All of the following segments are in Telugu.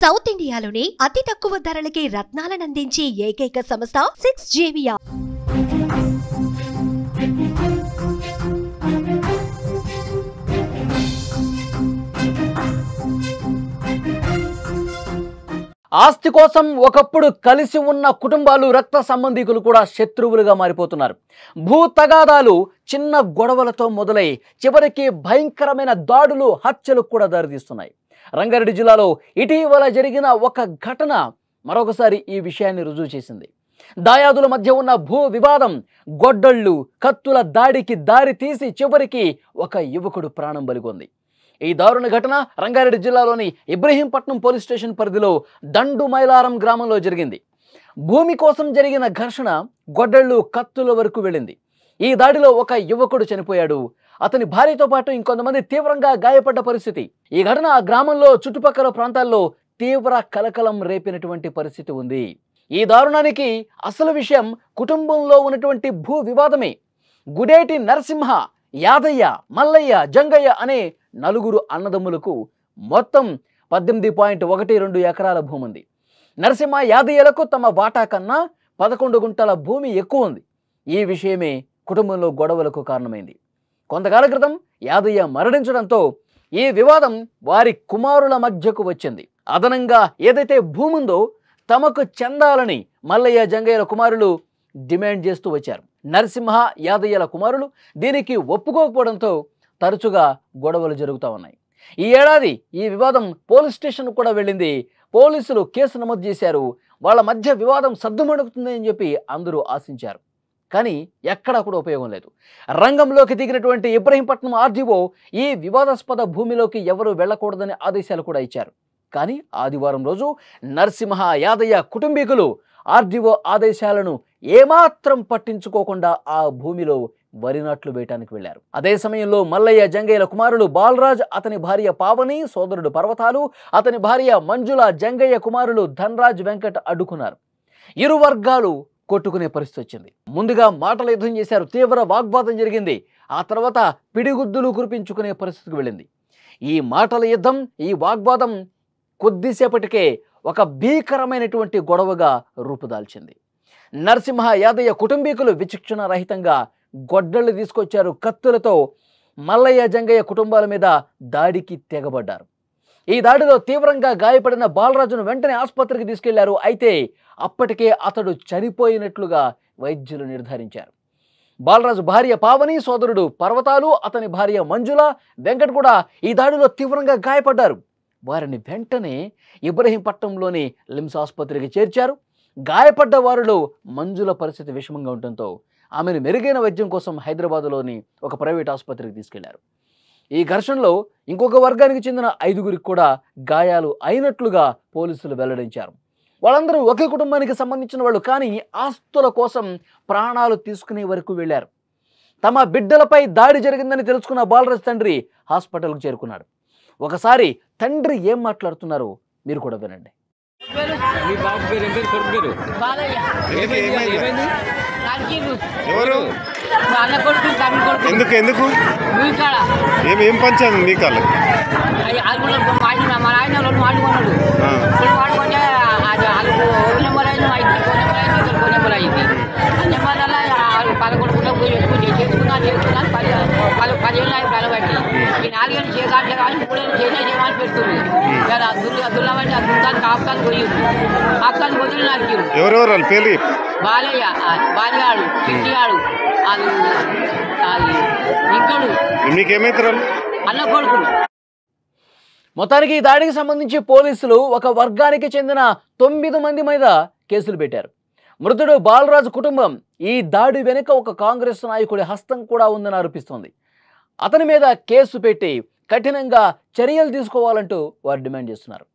సౌత్ ఇండియాలోనే అతి తక్కువ ధరలకి రత్నాలనందించే ఏకైక సంస్థ 6JVR. ఆస్తి కోసం ఒకప్పుడు కలిసి ఉన్న కుటుంబాలు రక్త సంబంధికులు కూడా శత్రువులుగా మారిపోతున్నారు. భూ తగాదాలు చిన్న గొడవలతో మొదలై చివరికి భయంకరమైన దాడులు, హత్యలు కూడా దారితీస్తున్నాయి. రంగారెడ్డి జిల్లాలో ఇటీవల జరిగిన ఒక ఘటన మరొకసారి ఈ విషయాన్ని రుజువు చేసింది. దాయాదుల మధ్య ఉన్న భూ వివాదం గొడ్డళ్ళు, కత్తుల దాడికి దారి తీసి చివరికి ఒక యువకుడు ప్రాణం బలిగొంది. ఈ దారుణ ఘటన రంగారెడ్డి జిల్లాలోని ఇబ్రహీంపట్నం పోలీస్ స్టేషన్ పరిధిలో దండు మైలారం గ్రామంలో జరిగింది. భూమి కోసం జరిగిన ఘర్షణ గొడ్డళ్ళు, కత్తుల వరకు వెళ్ళింది. ఈ దాడిలో ఒక యువకుడు చనిపోయాడు. అతని భార్యతో పాటు ఇంకొంతమంది తీవ్రంగా గాయపడ్డ పరిస్థితి. ఈ ఘటన ఆ గ్రామంలో చుట్టుపక్కల ప్రాంతాల్లో తీవ్ర కలకలం రేపినటువంటి పరిస్థితి ఉంది. ఈ దారుణానికి అసలు విషయం కుటుంబంలో ఉన్నటువంటి భూ వివాదమే. గుడేటి నరసింహ, యాదయ్య, మల్లయ్య, జంగయ్య అనే నలుగురు అన్నదమ్ములకు మొత్తం 18.12 ఎకరాల భూమి ఉంది. నరసింహ, యాదయ్యలకు తమ వాటా కన్నా 11 గుంటల భూమి ఎక్కువ ఉంది. ఈ విషయమే కుటుంబంలో గొడవలకు కారణమైంది. కొంతకాల క్రితం యాదయ్య మరణించడంతో ఈ వివాదం వారి కుమారుల మధ్యకు వచ్చింది. అదనంగా ఏదైతే భూమి ఉందో తమకు చెందాలని మల్లయ్య, జంగయ్యల కుమారులు డిమాండ్ చేస్తూ వచ్చారు. నరసింహ, యాదయ్యల కుమారులు దీనికి ఒప్పుకోకపోవడంతో తరచుగా గొడవలు జరుగుతూ ఉన్నాయి. ఈ ఏడాది ఈ వివాదం పోలీస్ స్టేషన్ కూడా వెళ్ళింది. పోలీసులు కేసు నమోదు చేశారు. వాళ్ళ మధ్య వివాదం సద్దుమణుగుతుంది అని చెప్పి అందరూ ఆశించారు. కానీ ఎక్కడా కూడా ఉపయోగం లేదు. రంగంలోకి దిగినటువంటి ఇబ్రహీంపట్నం ఆర్డీఓ ఈ వివాదాస్పద భూమిలోకి ఎవరు వెళ్ళకూడదని ఆదేశాలు కూడా ఇచ్చారు. కానీ ఆదివారం రోజు నరసింహ, యాదయ్య కుటుంబీకులు ఆర్డీఓ ఆదేశాలను ఏమాత్రం పట్టించుకోకుండా ఆ భూమిలో వరి నాట్లు వేయటానికి వెళ్లారు. అదే సమయంలో మల్లయ్య, జంగయ్యల కుమారుడు బాలరాజ్, అతని భార్య పావని, సోదరుడు పర్వతాలు, అతని భార్య మంజుల, జంగయ్య కుమారులు ధనరాజ్, వెంకట్ అడ్డుకున్నారు. ఇరు వర్గాలు కొట్టుకునే పరిస్థితి వచ్చింది. ముందుగా మాటల యుద్ధం చేశారు. తీవ్ర వాగ్వాదం జరిగింది. ఆ తర్వాత పిడిగుద్దులు కురిపించుకునే పరిస్థితికి వెళ్ళింది. ఈ మాటల యుద్ధం, ఈ వాగ్వాదం కొద్దిసేపటికే ఒక భీకరమైనటువంటి గొడవగా రూపుదాల్చింది. నరసింహ, యాదయ్య కుటుంబీకులు విచక్షణ రహితంగా గొడ్డళ్ళు తీసుకొచ్చారు. కత్తులతో మల్లయ్య, జంగయ్య కుటుంబాల మీద దాడికి తెగబడ్డారు. ఈ దాడిలో తీవ్రంగా గాయపడిన బాలరాజును వెంటనే ఆసుపత్రికి తీసుకెళ్లారు. అయితే అప్పటికే అతడు చనిపోయినట్లుగా వైద్యులు నిర్ధారించారు. బాలరాజు భార్య పావని, సోదరుడు పర్వతాలు, అతని భార్య మంజుల, వెంకట్ కూడా ఈ దాడిలో తీవ్రంగా గాయపడ్డారు. వారిని వెంటనే ఇబ్రహీంపట్నంలోని లిమ్స్ ఆసుపత్రికి చేర్చారు. గాయపడ్డ వారిలో మంజుల పరిస్థితి విషమంగా ఉండటంతో ఆమెను మెరుగైన వైద్యం కోసం హైదరాబాద్లోని ఒక ప్రైవేట్ ఆసుపత్రికి తీసుకెళ్లారు. ఈ ఘర్షణలో ఇంకొక వర్గానికి చెందిన 5గురికి కూడా గాయాలు అయినట్లుగా పోలీసులు వెల్లడించారు. వాళ్ళందరూ ఒకే కుటుంబానికి సంబంధించిన వాళ్ళు, కానీ ఆస్తుల కోసం ప్రాణాలు తీసుకునే వరకు వెళ్లారు. తమ బిడ్డలపై దాడి జరిగిందని తెలుసుకున్న బాలరాజ్ తండ్రి హాస్పిటల్కు చేరుకున్నాడు. ఒకసారి తండ్రి ఏం మాట్లాడుతున్నారో మీరు కూడా వినండి. ఎందుకు ఏం పంచాను మీ కాళ్ళు? ఎవరెవరు వాళ్ళ పేర్లు? బాలయ్య, బాలిగాడు, చిట్టిగాడు, మీకేమైతారు? అన్న కొడుకులు. మొత్తానికి ఈ దాడికి సంబంధించి పోలీసులు ఒక వర్గానికి చెందిన 9 మంది మీద కేసులు పెట్టారు. మృతుడు బాలరాజు కుటుంబం ఈ దాడి వెనుక ఒక కాంగ్రెస్ నాయకుడి హస్తం కూడా ఉందని ఆరోపిస్తోంది. అతని మీద కేసు పెట్టి కఠినంగా చర్యలు తీసుకోవాలంటూ వారు డిమాండ్ చేస్తున్నారు.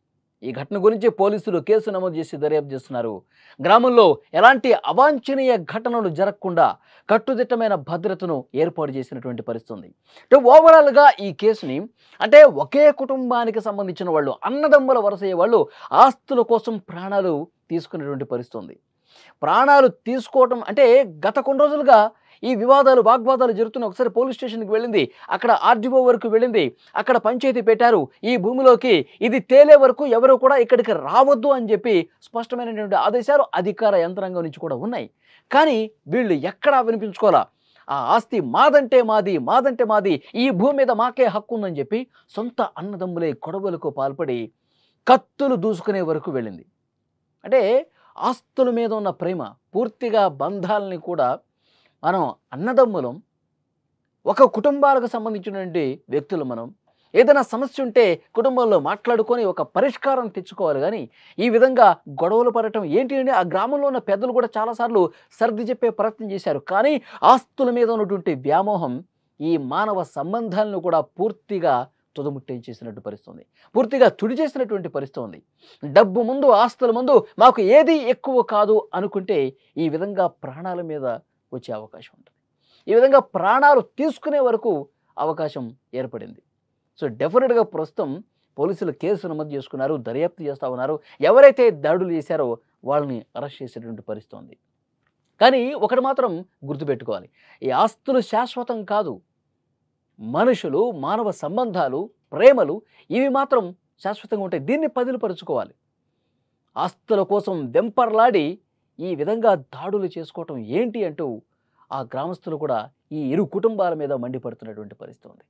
ఈ ఘటన గురించి పోలీసులు కేసు నమోదు చేసి దర్యాప్తు చేస్తున్నారు. గ్రామంలో ఎలాంటి అవాంఛనీయ ఘటనలు జరగకుండా కట్టుదిట్టమైన భద్రతను ఏర్పాటు చేసినటువంటి పరిస్థితి ఉంది. ఓవరాల్గా ఈ కేసుని ఒకే కుటుంబానికి సంబంధించిన వాళ్ళు, అన్నదమ్ముల వరసయ్యే వాళ్ళు ఆస్తుల కోసం ప్రాణాలు తీసుకునేటువంటి పరిస్థితి ఉంది. ప్రాణాలు తీసుకోవటం గత కొన్ని రోజులుగా ఈ వివాదాలు వాగ్వాదాలు జరుగుతున్న ఒకసారి పోలీస్ స్టేషన్కి వెళ్ళింది, అక్కడ ఆర్డీఓ వరకు వెళ్ళింది, అక్కడ పంచాయతీ పెట్టారు. ఈ భూమిలోకి ఇది తేలే వరకు ఎవరు కూడా ఇక్కడికి రావద్దు అని చెప్పి స్పష్టమైనటువంటి ఆదేశాలు అధికార యంత్రాంగం నుంచి కూడా ఉన్నాయి. కానీ వీళ్ళు ఎక్కడా వినిపించుకోవాలా. ఆ ఆస్తి మాదంటే మాది, మాదంటే మాది, ఈ భూమి మీద మాకే హక్కు ఉందని చెప్పి సొంత అన్నదమ్ములే గొడవలకు పాల్పడి కత్తులు దూసుకునే వరకు వెళ్ళింది. అంటే ఆస్తుల మీద ఉన్న ప్రేమ, పూర్తిగా బంధాలని కూడా మనం అన్నదమ్ములం, ఒక కుటుంబాలకు సంబంధించినటువంటి వ్యక్తులు మనం ఏదైనా సమస్య ఉంటే కుటుంబంలో మాట్లాడుకొని ఒక పరిష్కారం తెచ్చుకోవాలి. కానీ ఈ విధంగా గొడవలు పడటం ఏంటి అని ఆ గ్రామంలో ఉన్న పెద్దలు కూడా చాలాసార్లు సర్ది చెప్పే ప్రయత్నం చేశారు. కానీ ఆస్తుల మీద ఉన్నటువంటి వ్యామోహం ఈ మానవ సంబంధాలను కూడా పూర్తిగా తుదముట్టించేసినట్టు పరిస్థితుంది, పూర్తిగా తుడి చేసినటువంటి పరిస్థితి ఉంది. డబ్బు ముందు, ఆస్తుల ముందు మాకు ఏది ఎక్కువ కాదు అనుకుంటే ఈ విధంగా ప్రాణాల మీద వచ్చే అవకాశం ఉంటుంది. ఈ విధంగా ప్రాణాలు తీసుకునే వరకు అవకాశం ఏర్పడింది. సో డెఫినెట్గా ప్రస్తుతం పోలీసులు కేసు నమోదు చేసుకున్నారు, దర్యాప్తు చేస్తూ ఉన్నారు. ఎవరైతే దాడులు చేశారో వాళ్ళని అరెస్ట్ చేసేటువంటి పరిస్థితి ఉంది. కానీ ఒకటి మాత్రం గుర్తుపెట్టుకోవాలి, ఈ ఆస్తులు శాశ్వతం కాదు. మనుషులు, మానవ సంబంధాలు, ప్రేమలు ఇవి మాత్రం శాశ్వతంగా ఉంటాయి. దీన్ని పదిలపరుచుకోవాలి. ఆస్తుల కోసం వెంపర్లాడి ఈ విధంగా దాడులు చేసుకోవటం ఏంటి అంటూ ఆ గ్రామస్తులు కూడా ఈ ఇరు కుటుంబాల మీద మండిపడుతున్నటువంటి పరిస్థితి ఉంది.